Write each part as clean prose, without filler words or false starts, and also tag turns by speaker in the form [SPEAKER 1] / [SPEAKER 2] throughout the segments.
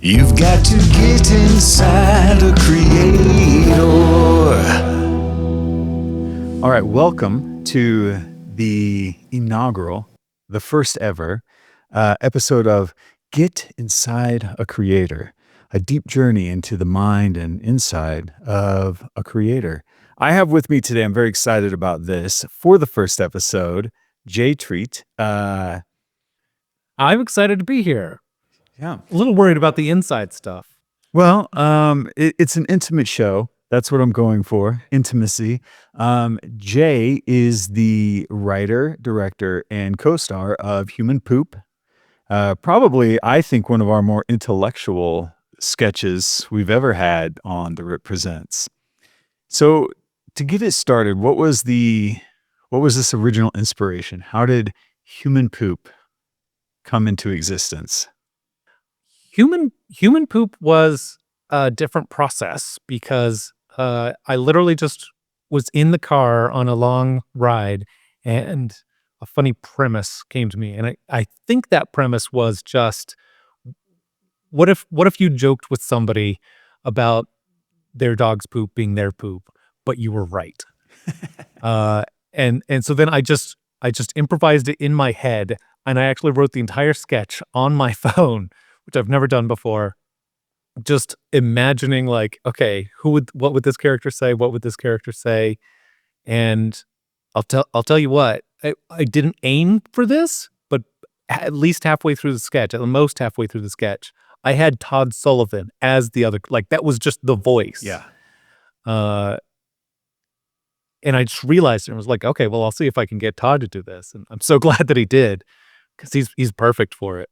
[SPEAKER 1] You've got to get inside a creator.
[SPEAKER 2] All right, welcome to the inaugural, the first ever episode of Get Inside a Creator, a deep journey into the mind and inside of a creator. I have with me today, I'm very excited about this, for the first episode, Jay Treat.
[SPEAKER 3] I'm excited to be here.
[SPEAKER 2] Yeah.
[SPEAKER 3] A little worried about the inside stuff.
[SPEAKER 2] Well, it's an intimate show. That's what I'm going for, intimacy. Jay is the writer, director, and co-star of Human Poop. Probably, I think, one of our more intellectual sketches we've ever had on The Rip Presents. So, to get it started, what was this original inspiration? How did Human Poop come into existence?
[SPEAKER 3] Human poop was a different process because I literally just was in the car on a long ride and a funny premise came to me. And I think that premise was just, what if you joked with somebody about their dog's poop being their poop, but you were right? And so then I just improvised it in my head, and I actually wrote the entire sketch on my phone, which I've never done before. Just imagining, like, okay, what would this character say? What would this character say? And I'll tell you what, I didn't aim for this, but at least halfway through the sketch, at the most halfway through the sketch, I had Todd Sullivan as the other, like, that was just the voice.
[SPEAKER 2] Yeah.
[SPEAKER 3] And I just realized it and was like, okay, well, I'll see if I can get Todd to do this. And I'm so glad that he did, because he's perfect for it.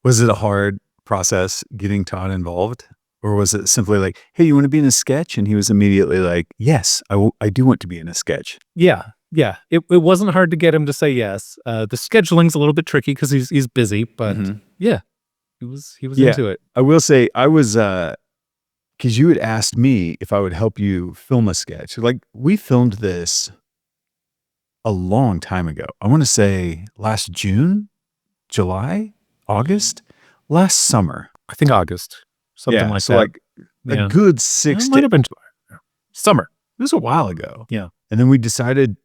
[SPEAKER 2] Was it a hard process getting Todd involved? Or was it simply like, hey, you want to be in a sketch? And he was immediately like, yes, I do want to be in a sketch.
[SPEAKER 3] Yeah. It wasn't hard to get him to say yes. The scheduling's a little bit tricky because he's busy, but yeah, he was into it.
[SPEAKER 2] I will say I was, because you had asked me if I would help you film a sketch. Like, we filmed this a long time ago. I want to say last June, July, August, last summer.
[SPEAKER 3] I think August, something like
[SPEAKER 2] so
[SPEAKER 3] that.
[SPEAKER 2] Like a good 6
[SPEAKER 3] It might have been summer.
[SPEAKER 2] It was a while ago.
[SPEAKER 3] Yeah.
[SPEAKER 2] And then we decided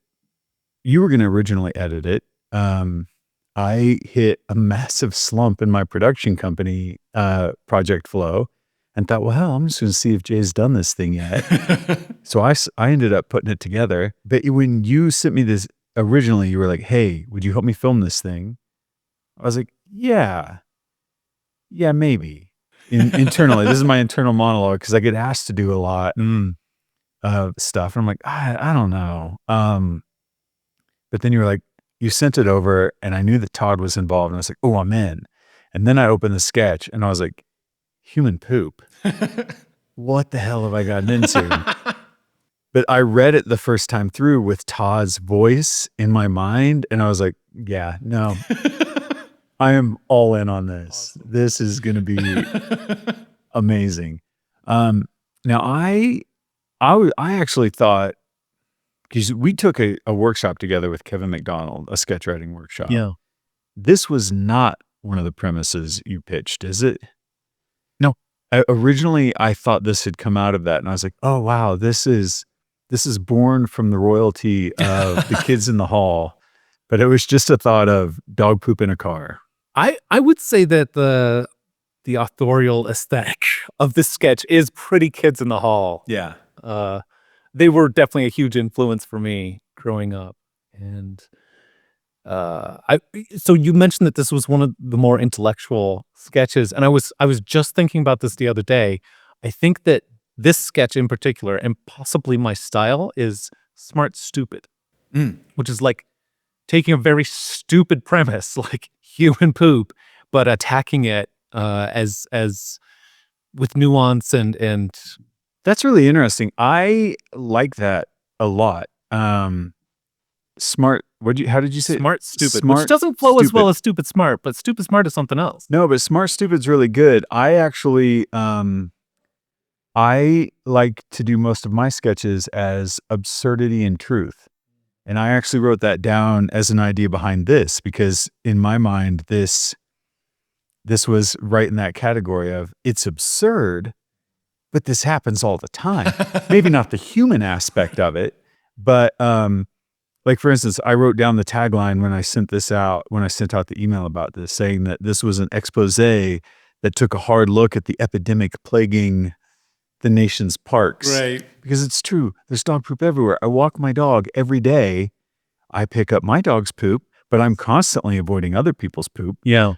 [SPEAKER 2] you were going to originally edit it. I hit a massive slump in my production company, Project Flow, and thought, well, hell, I'm just going to see if Jay's done this thing yet. So I ended up putting it together. But when you sent me this originally, you were like, hey, would you help me film this thing? I was like, yeah, maybe. Internally, this is my internal monologue because I get asked to do a lot of stuff. And I'm like, I don't know. But then you were like, you sent it over and I knew that Todd was involved. And I was like, oh, I'm in. And then I opened the sketch and I was like, Human Poop. What the hell have I gotten into? But I read it the first time through with Todd's voice in my mind. And I was like, yeah, no. I am all in on this. Awesome. This is going to be amazing. Now, I actually thought, because we took a workshop together with Kevin McDonald, a sketch writing workshop.
[SPEAKER 3] Yeah.
[SPEAKER 2] This was not one of the premises you pitched, is it?
[SPEAKER 3] No.
[SPEAKER 2] Originally, I thought this had come out of that, and I was like, oh, wow, this is born from the royalty of the kids in the hall. But it was just a thought of dog poop in a car.
[SPEAKER 3] I would say that the authorial aesthetic of this sketch is pretty Kids in the Hall.
[SPEAKER 2] Yeah.
[SPEAKER 3] They were definitely a huge influence for me growing up. And so you mentioned that this was one of the more intellectual sketches, and I was just thinking about this the other day. I think that this sketch in particular, and possibly my style, is smart stupid, which is like taking a very stupid premise, like human poop, but attacking it as with nuance and
[SPEAKER 2] That's really interesting. I like that a lot. Smart. How did you say?
[SPEAKER 3] Smart stupid,
[SPEAKER 2] Smart,
[SPEAKER 3] which doesn't flow
[SPEAKER 2] stupid.
[SPEAKER 3] as well as stupid smart, but stupid smart is something else.
[SPEAKER 2] No, but smart stupid's really good. I actually, I like to do most of my sketches as absurdity and truth. And I actually wrote that down as an idea behind this, because in my mind, this this was right in that category of it's absurd, but this happens all the time. Maybe not the human aspect of it, but like for instance, I wrote down the tagline when I sent out the email about this, saying that this was an expose that took a hard look at the epidemic plaguing the nation's parks.
[SPEAKER 3] Right.
[SPEAKER 2] Because it's true. There's dog poop everywhere. I walk my dog every day. I pick up my dog's poop, but I'm constantly avoiding other people's poop.
[SPEAKER 3] Yeah.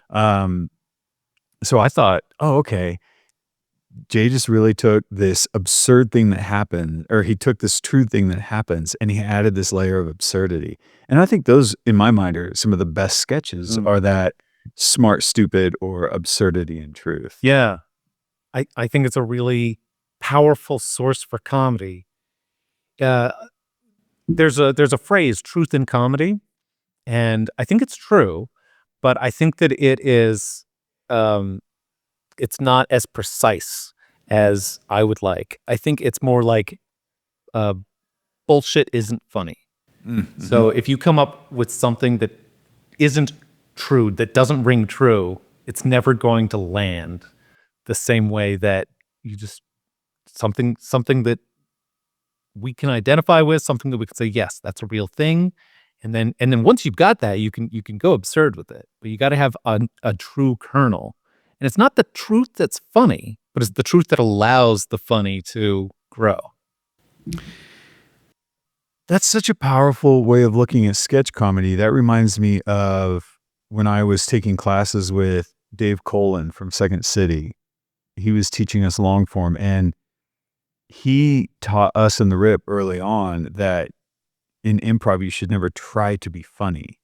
[SPEAKER 2] So I thought, oh, okay. Jay just really took this absurd thing that happened, or he took this true thing that happens, and he added this layer of absurdity. And I think those, in my mind, are some of the best sketches are that smart, stupid, or absurdity and truth.
[SPEAKER 3] Yeah. I think it's a really powerful source for comedy. There's a phrase, truth in comedy, and I think it's true, but I think that it is it's not as precise as I would like. I think it's more like bullshit isn't funny. Mm-hmm. So if you come up with something that isn't true, that doesn't ring true, it's never going to land the same way that you just something that we can identify with, something that we can say, yes, that's a real thing. And then once you've got that, you can go absurd with it. But you got to have a true kernel. And it's not the truth that's funny, but it's the truth that allows the funny to grow.
[SPEAKER 2] That's such a powerful way of looking at sketch comedy. That reminds me of when I was taking classes with Dave Colin from Second City. He was teaching us long form, and he taught us in the RIP early on that in improv, you should never try to be funny.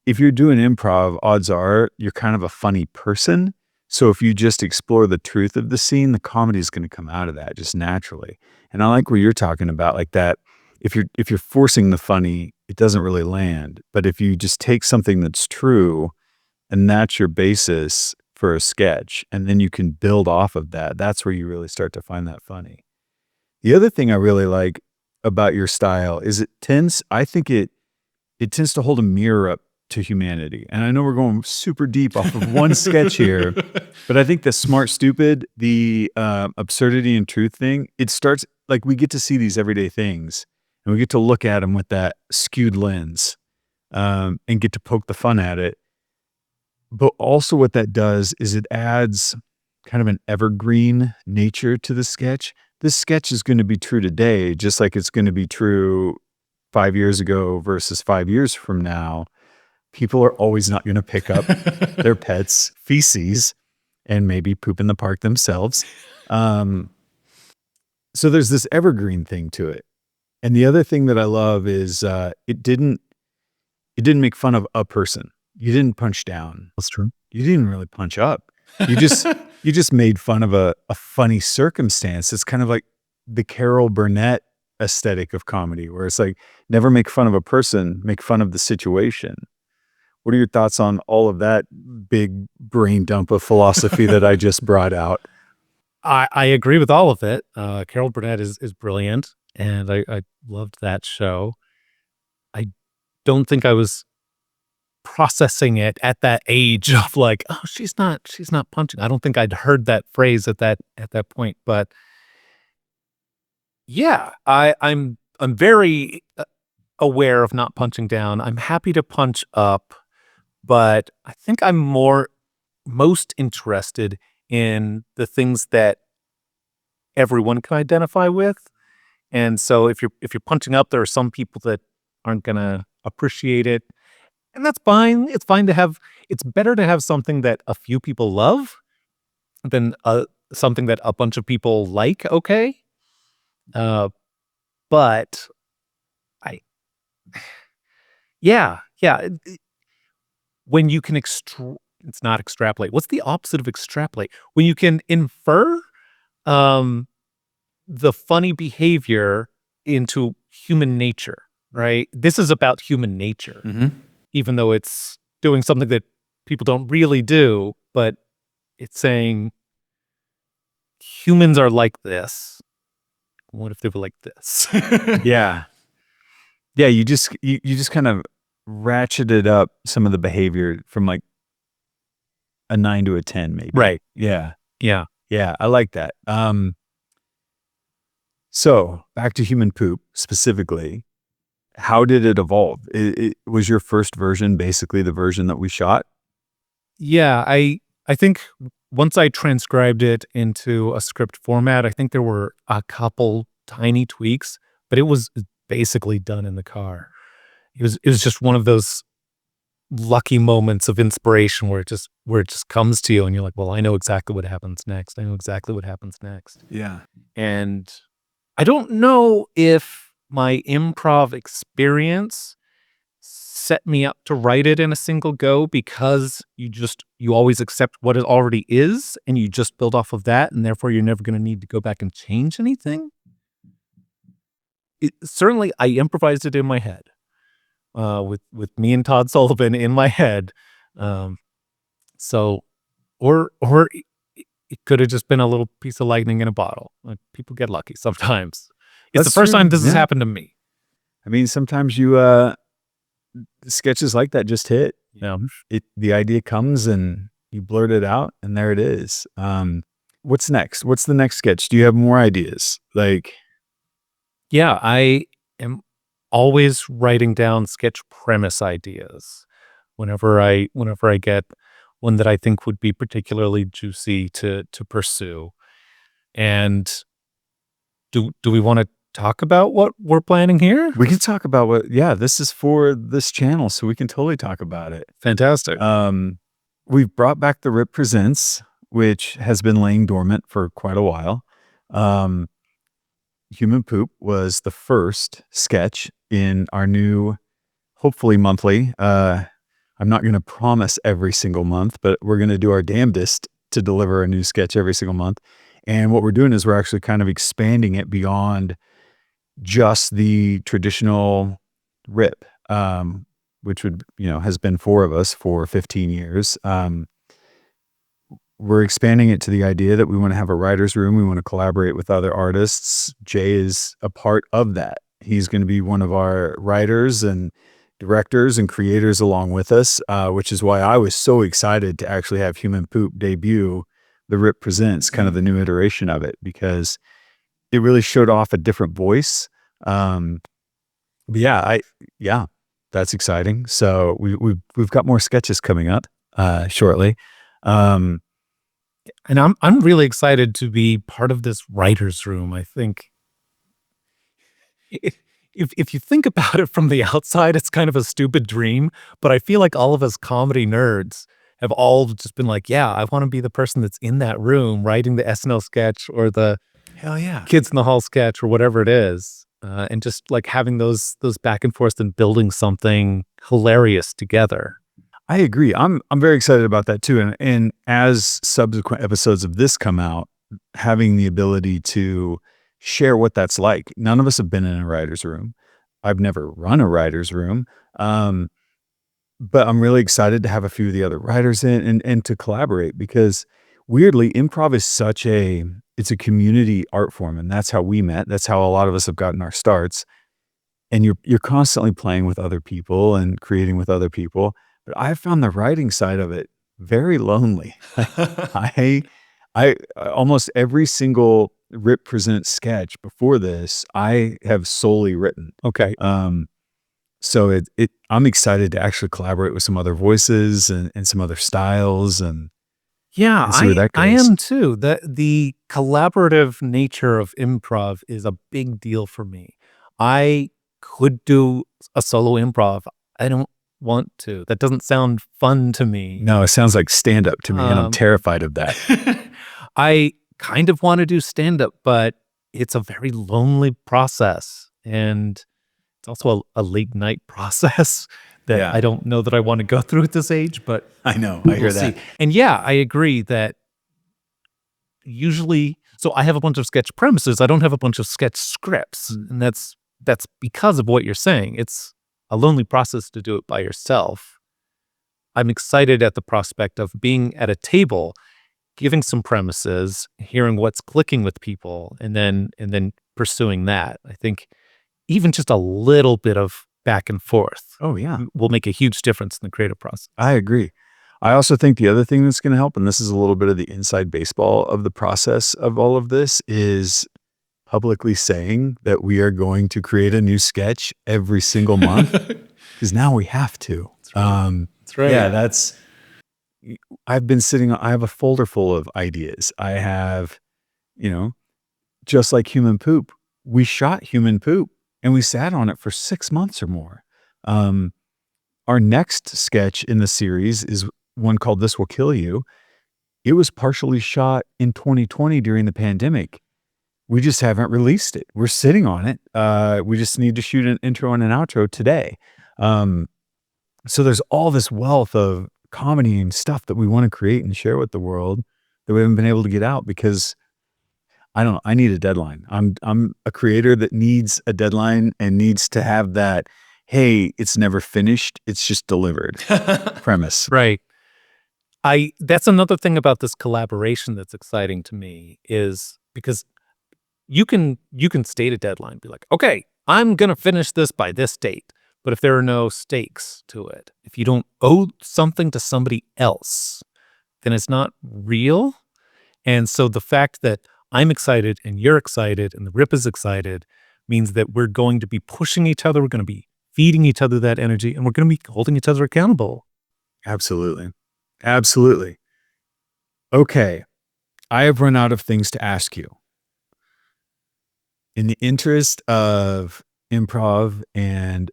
[SPEAKER 2] If you're doing improv, odds are you're kind of a funny person. So if you just explore the truth of the scene, the comedy is going to come out of that just naturally. And I like what you're talking about, like that. If you're forcing the funny, it doesn't really land. But if you just take something that's true and that's your basis for a sketch, and then you can build off of that, that's where you really start to find that funny. The other thing I really like about your style is it tends to hold a mirror up to humanity. And I know we're going super deep off of one sketch here, but I think the smart, stupid, the absurdity and truth thing, it starts like we get to see these everyday things and we get to look at them with that skewed lens and get to poke the fun at it. But also what that does is it adds kind of an evergreen nature to the sketch. This sketch is going to be true today, just like it's going to be true 5 years ago versus 5 years from now. People are always not going to pick up their pets' feces and maybe poop in the park themselves. So there's this evergreen thing to it. And the other thing that I love is it didn't make fun of a person. You didn't punch down.
[SPEAKER 3] That's true.
[SPEAKER 2] You didn't really punch up. You just made fun of a funny circumstance. It's kind of like the Carol Burnett aesthetic of comedy, where it's like, never make fun of a person, make fun of the situation. What are your thoughts on all of that big brain dump of philosophy that I just brought out?
[SPEAKER 3] I agree with all of it. Carol Burnett is brilliant, and I loved that show. I don't think I was processing it at that age of like, oh, she's not punching. I don't think I'd heard that phrase at that point. But yeah, I'm very aware of not punching down. I'm happy to punch up, but I think I'm most interested in the things that everyone can identify with. And so if you're punching up, there are some people that aren't gonna appreciate it. And that's fine. It's better to have something that a few people love than something that a bunch of people like, okay? But when you can it's not extrapolate. What's the opposite of extrapolate? When you can infer the funny behavior into human nature, right? This is about human nature. Mm-hmm. Even though it's doing something that people don't really do, but it's saying humans are like this. What if they were like this?
[SPEAKER 2] Yeah. You just kind of ratcheted up some of the behavior from like a 9 to a 10 maybe.
[SPEAKER 3] Right.
[SPEAKER 2] Yeah.
[SPEAKER 3] Yeah.
[SPEAKER 2] Yeah. I like that. So back to human poop specifically. How did it evolve? Was your first version basically the version that we shot?
[SPEAKER 3] Yeah. I think once I transcribed it into a script format, I think there were a couple tiny tweaks, but it was basically done in the car. It was just one of those lucky moments of inspiration where it just comes to you and you're like, well, I know exactly what happens next. I know exactly what happens next.
[SPEAKER 2] Yeah.
[SPEAKER 3] And I don't know if my improv experience set me up to write it in a single go, because you always accept what it already is and you just build off of that, and therefore you're never going to need to go back and change anything. Certainly I improvised it in my head, with me and Todd Sullivan in my head. So or it could have just been a little piece of lightning in a bottle. Like, people get lucky sometimes. It's
[SPEAKER 2] That's
[SPEAKER 3] the first
[SPEAKER 2] true.
[SPEAKER 3] time this has
[SPEAKER 2] Yeah.
[SPEAKER 3] happened to me.
[SPEAKER 2] I mean, sometimes you sketches like that just hit.
[SPEAKER 3] Yeah.
[SPEAKER 2] The idea comes and you blurt it out, and there it is. What's next? What's the next sketch? Do you have more ideas? Like,
[SPEAKER 3] Yeah, I am always writing down sketch premise ideas whenever I get one that I think would be particularly juicy to pursue. And do we want to talk about what we're planning here?
[SPEAKER 2] we can talk about this is for this channel, so we can totally talk about it.
[SPEAKER 3] Fantastic.
[SPEAKER 2] We've brought back the Rip Presents, which has been laying dormant for quite a while. Human Poop was the first sketch in our new, hopefully monthly. I'm not going to promise every single month, but we're going to do our damnedest to deliver a new sketch every single month. And what we're doing is we're actually kind of expanding it beyond just the traditional Rip, which has been 4 of us for 15 years. We're expanding it to the idea that we want to have a writer's room. We want to collaborate with other artists. Jay is a part of that. He's going to be one of our writers and directors and creators along with us, which is why I was so excited to actually have Human Poop debut the Rip Presents, kind of the new iteration of it, because it really showed off a different voice. But that's exciting. So we've got more sketches coming up shortly.
[SPEAKER 3] And I'm really excited to be part of this writer's room. I think if you think about it from the outside, it's kind of a stupid dream, but I feel like all of us comedy nerds have all just been like, yeah, I want to be the person that's in that room writing the SNL sketch or the
[SPEAKER 2] Hell yeah.
[SPEAKER 3] Kids in the Hall sketch or whatever it is. And just like having those back and forth and building something hilarious together.
[SPEAKER 2] I agree. I'm very excited about that too. And as subsequent episodes of this come out, having the ability to share what that's like. None of us have been in a writer's room. I've never run a writer's room. But I'm really excited to have a few of the other writers in and to collaborate, because weirdly, improv is it's a community art form, and that's how we met. That's how a lot of us have gotten our starts. And you're constantly playing with other people and creating with other people. But I found the writing side of it very lonely. I almost every single Rip Present sketch before this, I have solely written.
[SPEAKER 3] Okay.
[SPEAKER 2] So I'm excited to actually collaborate with some other voices and some other styles and see where that goes.
[SPEAKER 3] I am too. The collaborative nature of improv is a big deal for me. I could do a solo improv. I don't want to. That doesn't sound fun to me.
[SPEAKER 2] No, it sounds like stand-up to me, and I'm terrified of that.
[SPEAKER 3] I kind of want to do stand-up, but it's a very lonely process, and it's also a late night process that I don't know that I want to go through at this age, but
[SPEAKER 2] I know. I hear that.
[SPEAKER 3] And yeah, I agree that usually, so I have a bunch of sketch premises. I don't have a bunch of sketch scripts. And that's because of what you're saying. It's a lonely process to do it by yourself. I'm excited at the prospect of being at a table, giving some premises, hearing what's clicking with people, and then pursuing that. I think even just a little bit of back and forth
[SPEAKER 2] Oh yeah,
[SPEAKER 3] will make a huge difference in the creative process.
[SPEAKER 2] I agree. I also think the other thing that's going to help, and this is a little bit of the inside baseball of the process of all of this, is publicly saying that we are going to create a new sketch every single month, because now we have to.
[SPEAKER 3] That's right. That's right.
[SPEAKER 2] Yeah, I've been I have a folder full of ideas. I have, just like human poop, we shot human poop and we sat on it for 6 months or more. Our next sketch in the series is one called This Will Kill You. It was partially shot in 2020 during the pandemic. We just haven't released it. We're sitting on it. We just need to shoot an intro and an outro today. So there's all this wealth of comedy and stuff that we want to create and share with the world that we haven't been able to get out because I need a deadline. I'm a creator that needs a deadline and needs to have that, hey, it's never finished, it's just delivered premise.
[SPEAKER 3] Right. That's another thing about this collaboration that's exciting to me, is because you can state a deadline, be like, okay, I'm going to finish this by this date. But if there are no stakes to it, if you don't owe something to somebody else, then it's not real. And so the fact that I'm excited and you're excited and the Rip is excited means that we're going to be pushing each other. We're going to be feeding each other that energy, and we're going to be holding each other accountable.
[SPEAKER 2] Absolutely. Absolutely. Okay. I have run out of things to ask you. In the interest of improv and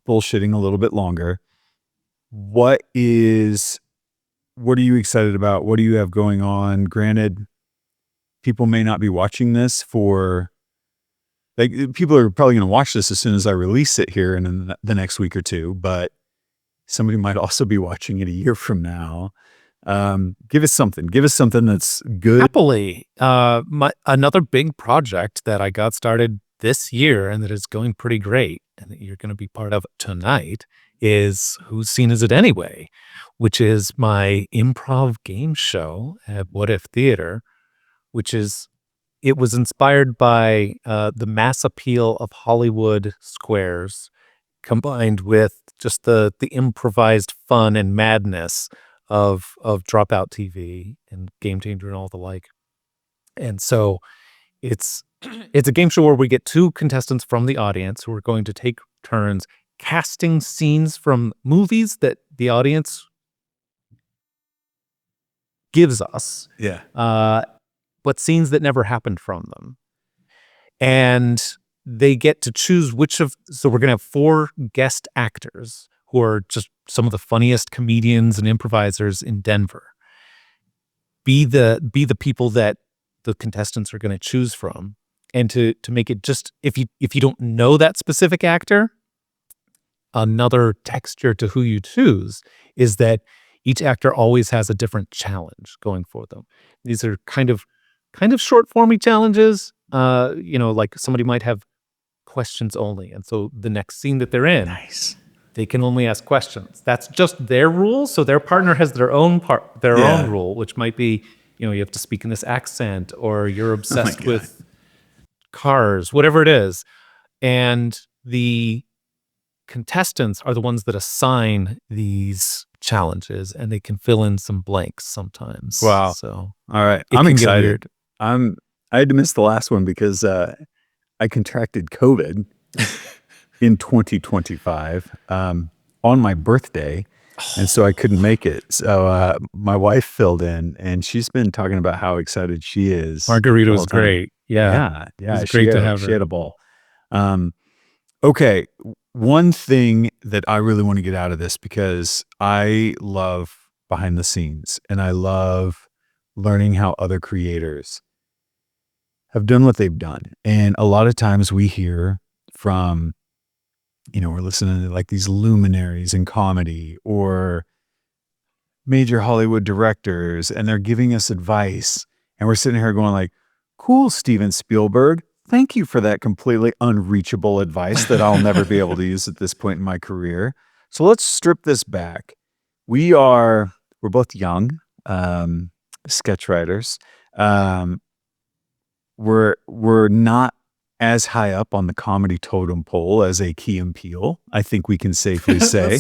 [SPEAKER 2] bullshitting a little bit longer, what are you excited about? What do you have going on? Granted, people may not be watching this people are probably going to watch this as soon as I release it here in the next week or two, but somebody might also be watching it a year from now. Give us something that's good.
[SPEAKER 3] Happily, another big project that I got started this year and that is going pretty great and that you're going to be part of tonight is Whose Scene Is It Anyway, which is my improv game show at What If Theater, it was inspired by the mass appeal of Hollywood squares combined with just the improvised fun and madness of Dropout TV and Game Changer and all the like. And so it's a game show where we get two contestants from the audience who are going to take turns casting scenes from movies that the audience gives us.
[SPEAKER 2] Yeah.
[SPEAKER 3] But scenes that never happened from them. And they get to choose so we're going to have 4 guest actors who are just some of the funniest comedians and improvisers in Denver. Be the people that the contestants are going to choose from. And to make it just, if you don't know that specific actor, another texture to who you choose is that each actor always has a different challenge going for them. These are kind of short formy challenges. Like somebody might have questions only. And so the next scene that they're in,
[SPEAKER 2] Nice.
[SPEAKER 3] they can only ask questions. That's just their rule. So their partner has their own own rule, which might be, you have to speak in this accent, or you're obsessed with cars, whatever it is. And the contestants are the ones that assign these challenges, and they can fill in some blanks sometimes.
[SPEAKER 2] Wow.
[SPEAKER 3] So
[SPEAKER 2] all right. I'm excited. I had to miss the last one because I contracted COVID in 2025 on my birthday. And so I couldn't make it. So my wife filled in, and she's been talking about how excited she is.
[SPEAKER 3] Margarita was great.
[SPEAKER 2] Yeah.
[SPEAKER 3] It was great to have her.
[SPEAKER 2] She had a ball. Okay. One thing that I really want to get out of this, because I love behind the scenes and I love learning how other creators have done what they've done. And a lot of times we hear from, we're listening to like these luminaries in comedy or major Hollywood directors, and they're giving us advice. And we're sitting here going like, cool, Steven Spielberg. Thank you for that completely unreachable advice that I'll never be able to use at this point in my career. So let's strip this back. We're both young sketch writers. We're not as high up on the comedy totem pole as a Key and Peele, I think we can safely say.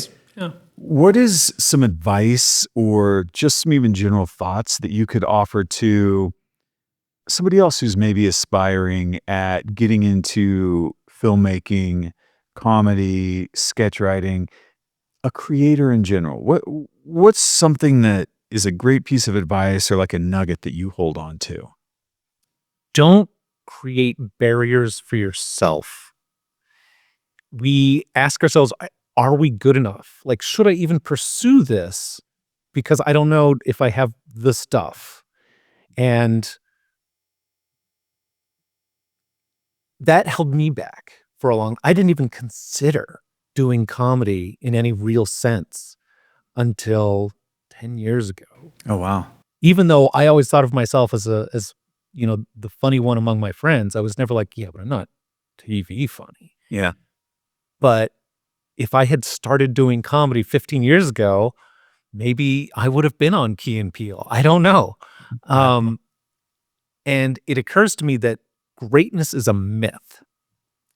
[SPEAKER 2] What is some advice or just some even general thoughts that you could offer to somebody else who's maybe aspiring at getting into filmmaking, comedy, sketch writing, a creator in general? What's something that is a great piece of advice or like a nugget that you hold on to?
[SPEAKER 3] Don't create barriers for yourself. We ask ourselves, are we good enough? Like, should I even pursue this? Because I don't know if I have the stuff. And that held me back for a long. I didn't even consider doing comedy in any real sense until 10 years ago.
[SPEAKER 2] Oh, wow.
[SPEAKER 3] Even though I always thought of myself as the funny one among my friends, I was never like, yeah, but I'm not TV funny.
[SPEAKER 2] Yeah.
[SPEAKER 3] But if I had started doing comedy 15 years ago, maybe I would have been on Key and Peele. I don't know. And it occurs to me that greatness is a myth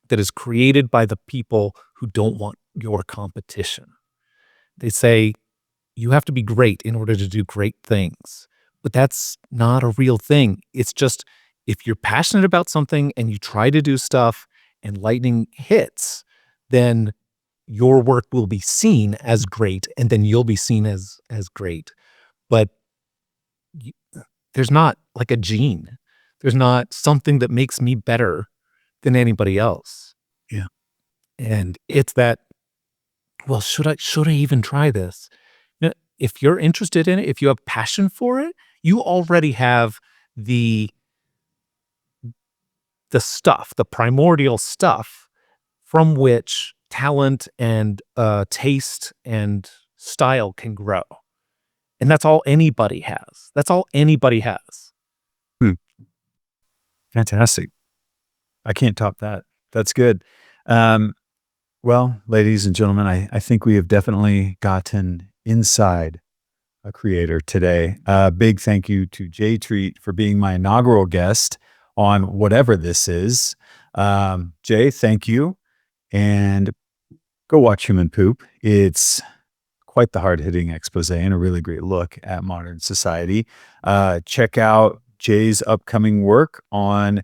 [SPEAKER 3] that is created by the people who don't want your competition. They say you have to be great in order to do great things, but that's not a real thing. It's just if you're passionate about something and you try to do stuff and lightning hits, then your work will be seen as great and then you'll be seen as great. But there's not like a gene. There's not something that makes me better than anybody else.
[SPEAKER 2] Yeah.
[SPEAKER 3] And it's that, well, should I even try this? Now, if you're interested in it, if you have passion for it, you already have the stuff, the primordial stuff from which talent and taste and style can grow. And that's all anybody has. That's all anybody has.
[SPEAKER 2] Fantastic. I can't top that. That's good. Well, ladies and gentlemen, I think we have definitely gotten inside a creator today. Big thank you to Jay Treat for being my inaugural guest on whatever this is. Jay, thank you. And go watch Human Poop. It's quite the hard-hitting expose and a really great look at modern society. Check out Jay's upcoming work on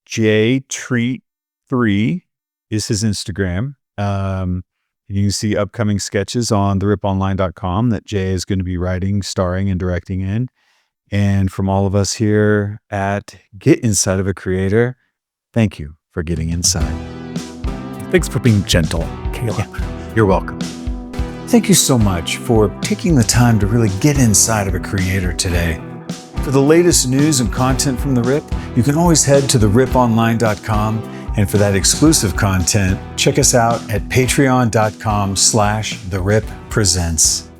[SPEAKER 2] JTreat3 is his Instagram. You can see upcoming sketches on theriponline.com that Jay is going to be writing, starring, and directing in. And from all of us here at Get Inside of a Creator, thank you for getting inside.
[SPEAKER 3] Thanks for being gentle, Kaleb.
[SPEAKER 2] Yeah, you're welcome. Thank you so much for taking the time to really get inside of a creator today. For the latest news and content from The Rip, you can always head to theriponline.com. And for that exclusive content, check us out at patreon.com/therippresents.